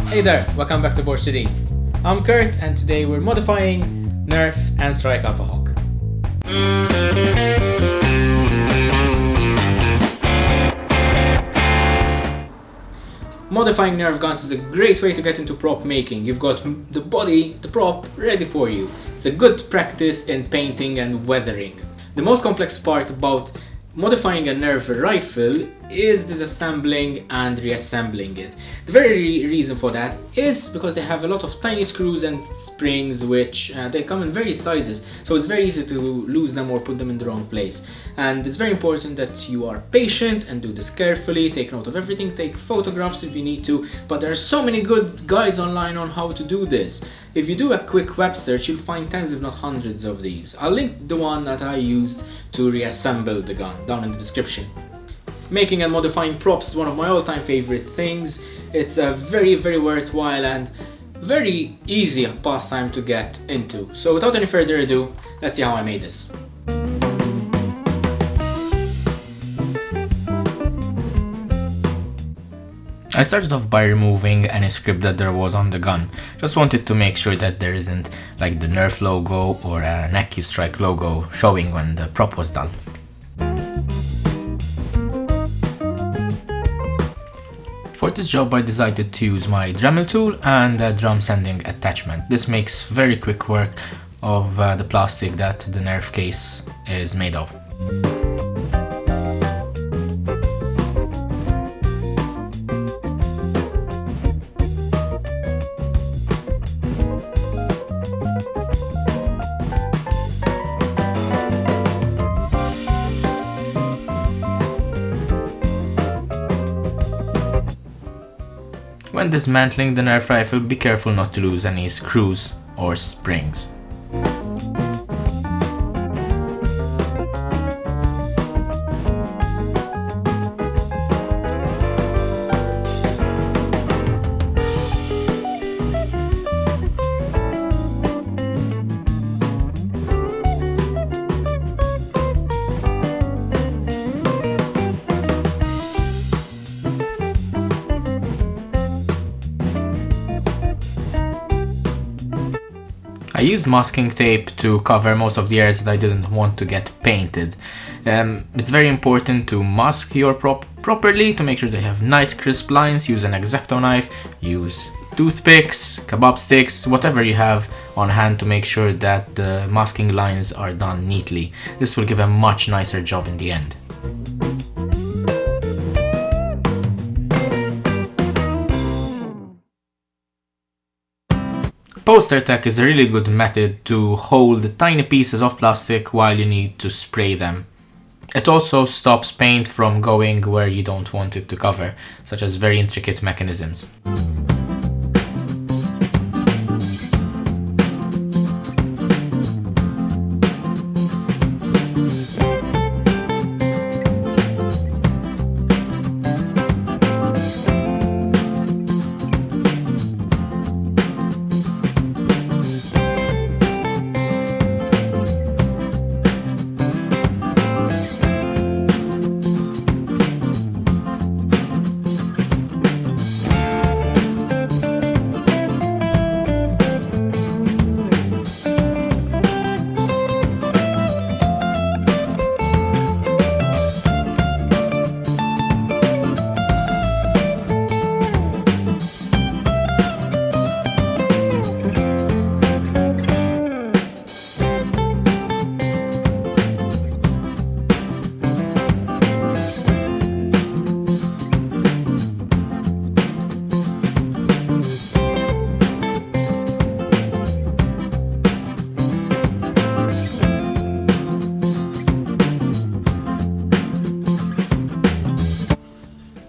Hey there, welcome back to Board 3D. I'm Kurt and today we're modifying Nerf N-Strike Alphahawk. Modifying Nerf guns is a great way to get into prop making. You've got the body, the prop, ready for you. It's a good practice in painting and weathering. The most complex part about modifying a Nerf rifle is disassembling and reassembling it. The very reason for that is because they have a lot of tiny screws and springs which they come in various sizes, so it's very easy to lose them or put them in the wrong place. And it's very important that you are patient and do this carefully, take note of everything, take photographs if you need to, but there are so many good guides online on how to do this. If you do a quick web search, you'll find tens if not hundreds of these. I'll link the one that I used to reassemble the gun down in the description. Making and modifying props is one of my all-time favorite things. It's a very worthwhile and very easy pastime to get into. So without any further ado, let's see how I made this. I started off by removing any script that there was on the gun. Just wanted to make sure that there isn't like the Nerf logo or an N-Strike logo showing when the prop was done. For this job I decided to use my Dremel tool and a drum sanding attachment. This makes very quick work of the plastic that the Nerf case is made of. When dismantling the Nerf rifle, be careful not to lose any screws or springs. I used masking tape to cover most of the areas that I didn't want to get painted. It's very important to mask your prop properly to make sure they have nice crisp lines. Use an X-Acto knife, use toothpicks, kebab sticks, whatever you have on hand to make sure that the masking lines are done neatly. This will give a much nicer job in the end. Poster tack is a really good method to hold tiny pieces of plastic while you need to spray them. It also stops paint from going where you don't want it to cover, such as very intricate mechanisms.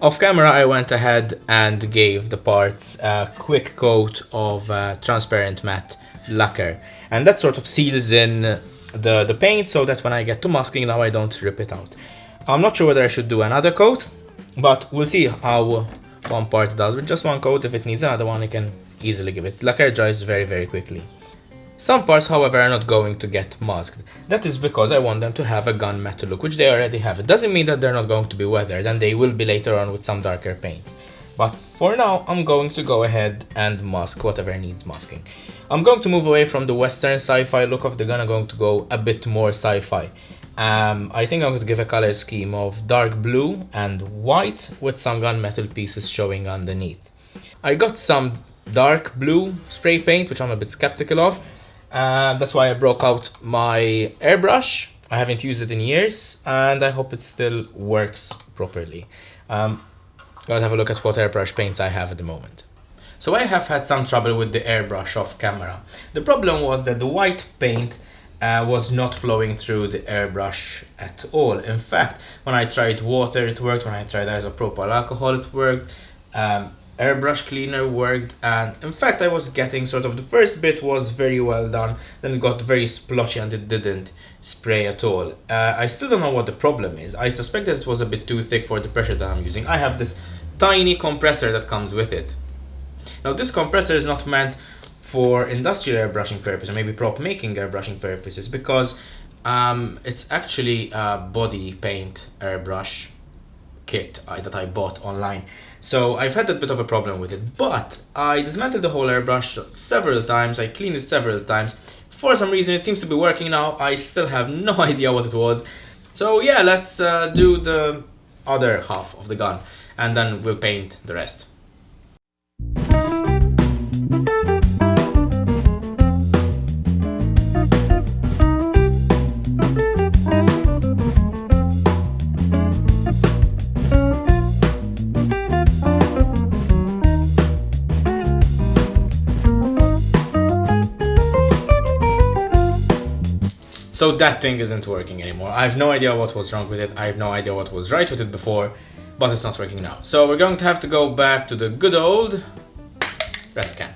Off camera I went ahead and gave the parts a quick coat of transparent matte lacquer, and that sort of seals in the paint so that when I get to masking now I don't rip it out. I'm not sure whether I should do another coat, but we'll see how one part does with just one coat. If it needs another one I can easily give it. Lacquer dries very quickly. Some parts, however, are not going to get masked. That is because I want them to have a gunmetal look, which they already have. It doesn't mean that they're not going to be weathered, and they will be later on with some darker paints. But for now, I'm going to go ahead and mask whatever needs masking. I'm going to move away from the Western sci-fi look of the gun. I'm going to go a bit more sci-fi. I think I'm going to give a color scheme of dark blue and white with some gunmetal pieces showing underneath. I got some dark blue spray paint, which I'm a bit skeptical of. That's why I broke out my airbrush. I haven't used it in years, and I hope it still works properly. Gotta have a look at what airbrush paints I have at the moment. So I have had some trouble with the airbrush off camera. The problem was that the white paint was not flowing through the airbrush at all. In fact, when I tried water, it worked. When I tried isopropyl alcohol, it worked. Airbrush cleaner worked, and in fact I was getting sort of, the first bit was very well done, then it got very splotchy and it didn't spray at all. I still don't know what the problem is. I suspect that it was a bit too thick for the pressure that I'm using. I have this tiny compressor that comes with it. Now this compressor is not meant for industrial airbrushing purposes, or maybe prop making airbrushing purposes, because it's actually a body paint airbrush kit that I bought online. So I've had a bit of a problem with it, but I dismantled the whole airbrush several times, I cleaned it several times. For some reason it seems to be working now. I still have no idea what it was. So yeah, let's do the other half of the gun and then we'll paint the rest. So that thing isn't working anymore. I have no idea what was wrong with it. I have no idea what was right with it before, but it's not working now. So we're going to have to go back to the good old red can.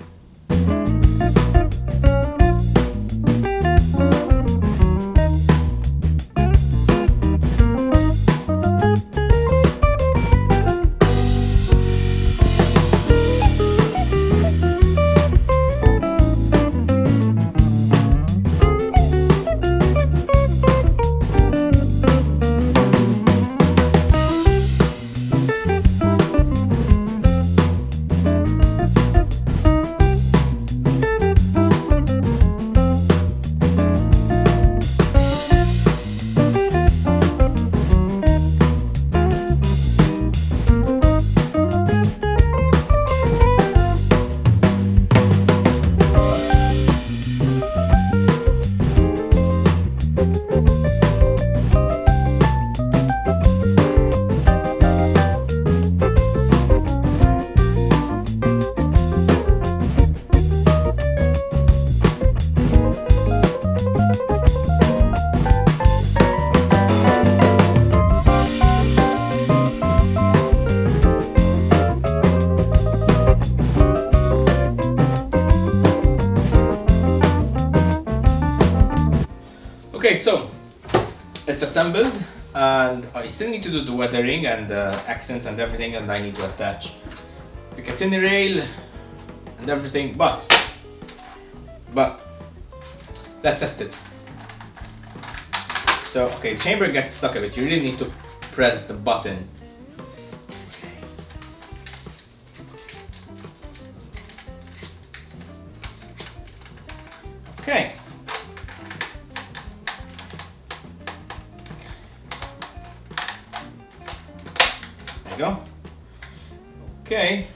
Okay, so it's assembled and I still need to do the weathering and the accents and everything, and I need to attach the Picatinny rail and everything, but let's test it. So okay, chamber gets stuck a bit. You really need to press the button. Okay. There you go. Okay.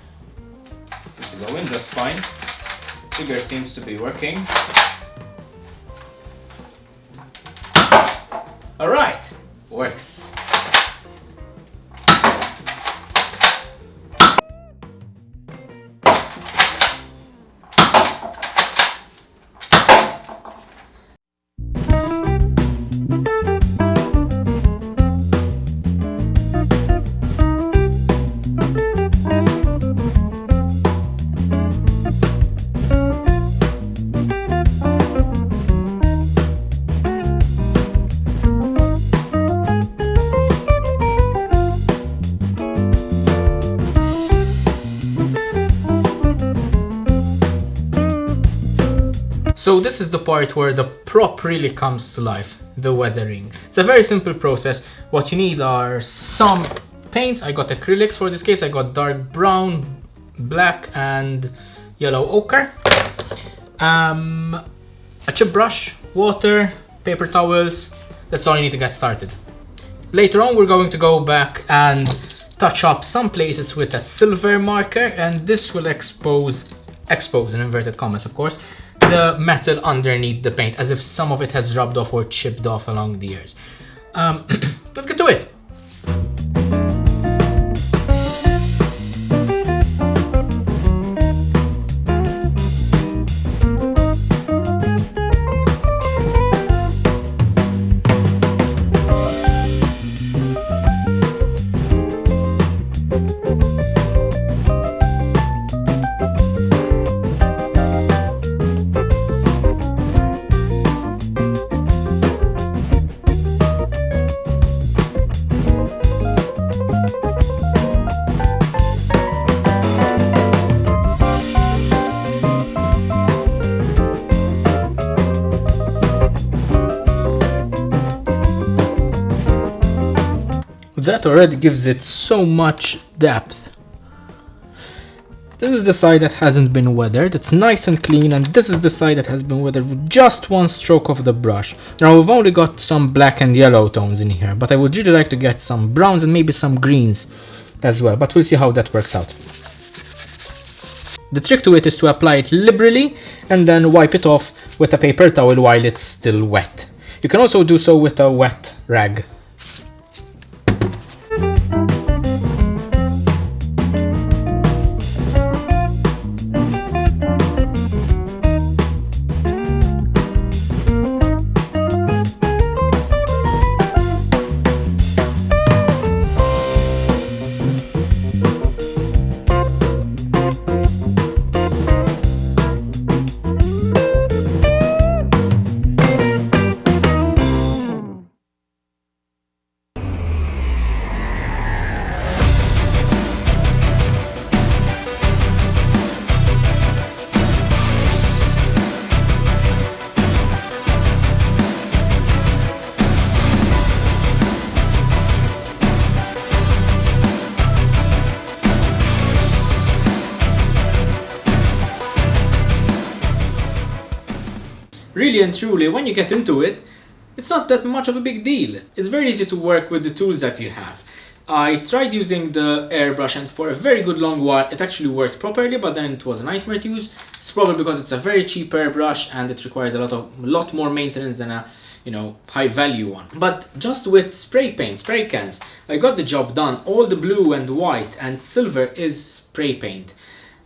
Seems to go in just fine. Trigger seems to be working. Alright, works. So this is the part where the prop really comes to life, the weathering. It's a very simple process. What you need are some paints. I got acrylics for this case. I got dark brown, black and yellow ochre. A chip brush, water, paper towels. That's all you need to get started. Later on, we're going to go back and touch up some places with a silver marker, and this will expose in inverted commas, of course, the metal underneath the paint, as if some of it has rubbed off or chipped off along the years. Let's get to it. That already gives it so much depth. This is the side that hasn't been weathered. It's nice and clean, and this is the side that has been weathered with just one stroke of the brush. Now we've only got some black and yellow tones in here, but I would really like to get some browns and maybe some greens as well, but we'll see how that works out. The trick to it is to apply it liberally and then wipe it off with a paper towel while it's still wet. You can also do so with a wet rag. Really and truly, when you get into it, it's not that much of a big deal. It's very easy to work with the tools that you have. I tried using the airbrush, and for a very good long while it actually worked properly, but then it was a nightmare to use. It's probably because it's a very cheap airbrush and it requires a lot more maintenance than a high value one. But just with spray paint, spray cans, I got the job done. All the blue and white and silver is spray paint.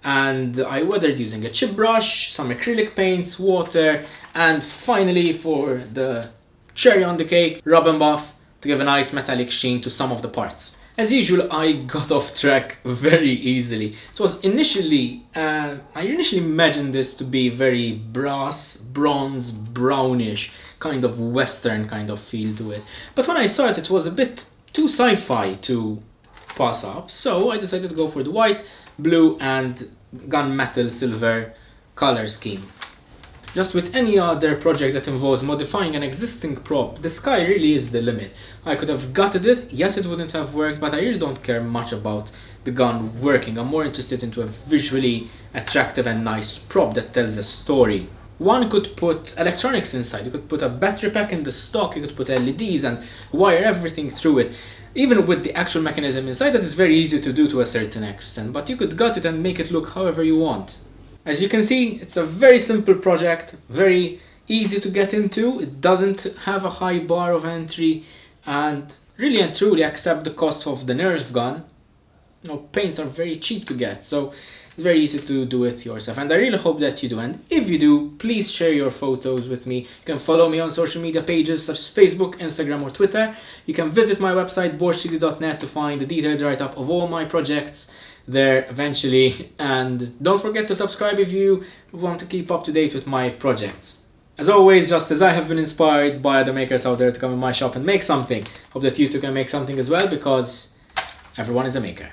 And I weathered using a chip brush, some acrylic paints, water, and finally, for the cherry on the cake, rub and buff to give a nice metallic sheen to some of the parts. As usual, I got off track very easily. It was initially, I initially imagined this to be very brass, bronze, brownish, kind of western kind of feel to it. But when I saw it, it was a bit too sci-fi to pass up, so I decided to go for the white, blue and gunmetal silver color scheme. Just with any other project that involves modifying an existing prop, the sky really is the limit. I could have gutted it, yes it wouldn't have worked, but I really don't care much about the gun working. I'm more interested into a visually attractive and nice prop that tells a story. One could put electronics inside, you could put a battery pack in the stock, you could put LEDs and wire everything through it. Even with the actual mechanism inside, that is very easy to do to a certain extent, but you could gut it and make it look however you want. As you can see, it's a very simple project, very easy to get into. It doesn't have a high bar of entry and really and truly accept the cost of the Nerf gun. Paints are very cheap to get, so it's very easy to do it yourself, and I really hope that you do. And if you do, please share your photos with me. You can follow me on social media pages such as Facebook, Instagram or Twitter. You can visit my website borchidi.net to find the detailed write-up of all my projects there eventually, and don't forget to subscribe if you want to keep up to date with my projects. As always, just as I have been inspired by other makers out there to come in my shop and make something, hope that you too can make something as well, because everyone is a maker.